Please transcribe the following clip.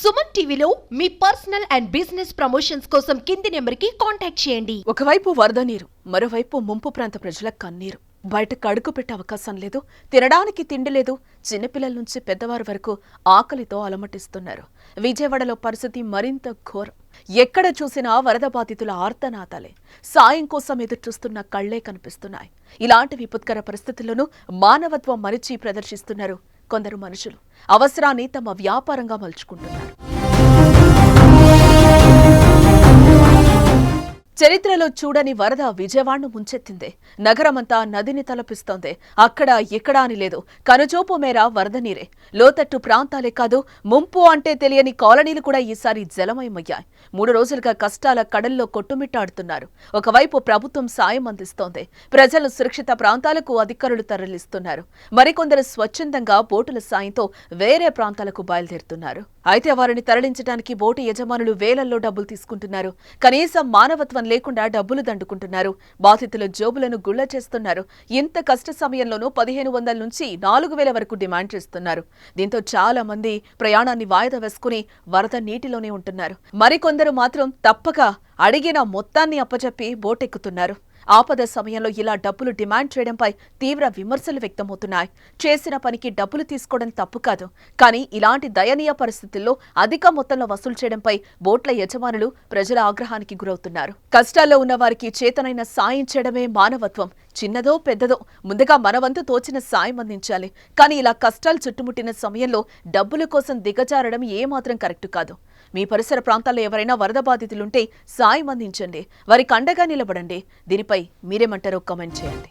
సుమన్ టీవీలో మీ personal and business promotions కోసం కింది నెంబర్కి కాంటాక్ట్ చేయండి. ఒకవైపు వరద నీరు, మరోవైపు ముంపు ప్రాంత ప్రజల కన్నీరు. బయటకు అడుగు పెట్టే అవకాశం లేదు, తినడానికి తిండి లేదు. చిన్నపిల్లల నుంచి పెద్దవారి వరకు ఆకలితో అలమటిస్తున్నారు. విజయవాడలో పరిస్థితి మరింత ఘోరం. ఎక్కడ చూసినా వరద బాధితుల ఆర్తనాదాలే. సాయం కోసం ఎదురుచూస్తున్న కళ్లే కనిపిస్తున్నాయి. ఇలాంటి విపత్కర పరిస్థితుల్లోనూ మానవత్వం మరిచి ప్రదర్శిస్తున్నారు కొందరు మనుషులు. అవసరాన్ని తమ వ్యాపారంగా మలుచుకుంటున్నారు. చరిత్రలో చూడని వరద విజయవాడను ముంచెత్తిందే. నగరమంతా నదిని తలపిస్తోంది. అక్కడ ఎక్కడా అని లేదు, కనుచూపు మేర వరద నీరే. లోతట్టు ప్రాంతాలే కాదు, ముంపు అంటే తెలియని కాలనీలు కూడా ఈసారి జలమయమయ్యాయి. 3 రోజులుగా కష్టాల కడల్లో కొట్టుమిట్టాడుతున్నారు. ఒకవైపు ప్రభుత్వం సాయం అందిస్తోంది, ప్రజలు సురక్షిత ప్రాంతాలకు అధికారులు తరలిస్తున్నారు. మరికొందరు స్వచ్ఛందంగా బోటుల సాయంతో వేరే ప్రాంతాలకు బయలుదేరుతున్నారు. అయితే వారిని తరలించడానికి బోటు యజమానులు వేలల్లో డబ్బులు తీసుకుంటున్నారు. కనీసం మానవత్వం లేకుండా డబ్బులు దండుకుంటున్నారు. బాధితుల జోబులను గుళ్ల చేస్తున్నారు. ఇంత కష్ట సమయంలోనూ 1500 నుంచి 4000 వరకు డిమాండ్ చేస్తున్నారు. దీంతో చాలా మంది ప్రయాణాన్ని వాయిదా వేసుకుని వరద నీటిలోనే ఉంటున్నారు. మరికొందరు మాత్రం తప్పక అడిగిన మొత్తాన్ని అప్పచెప్పి బోటెక్కుతున్నారు. ఆపద సమయంలో ఇలా డబ్బులు డిమాండ్ చేయడంపై తీవ్ర విమర్శలు వ్యక్తమవుతున్నాయి. చేసిన పనికి డబ్బులు తీసుకోవడం తప్పు కాదు, కానీ ఇలాంటి దయనీయ పరిస్థితుల్లో అధిక మొత్తంలో వసూలు చేయడంపై బోట్ల యజమానులు ప్రజల ఆగ్రహానికి గురవుతున్నారు. కష్టాల్లో ఉన్న వారికి చేతనైన సాయం చేయడమే మానవత్వం. చిన్నదో పెద్దదో ముందుగా మనవంతు తోచిన సాయం అందించాలి. కానీ ఇలా కష్టాలు చుట్టుముట్టిన సమయంలో డబ్బుల కోసం దిగజారడం ఏమాత్రం కరెక్ట్ కాదు. మీ పరిసర ప్రాంతాల్లో ఎవరైనా వరద బాధితులుంటే సాయం అందించండి, వారికి అండగా నిలబడండి. దీనిపై మీరేమంటారో కామెంట్ చేయండి.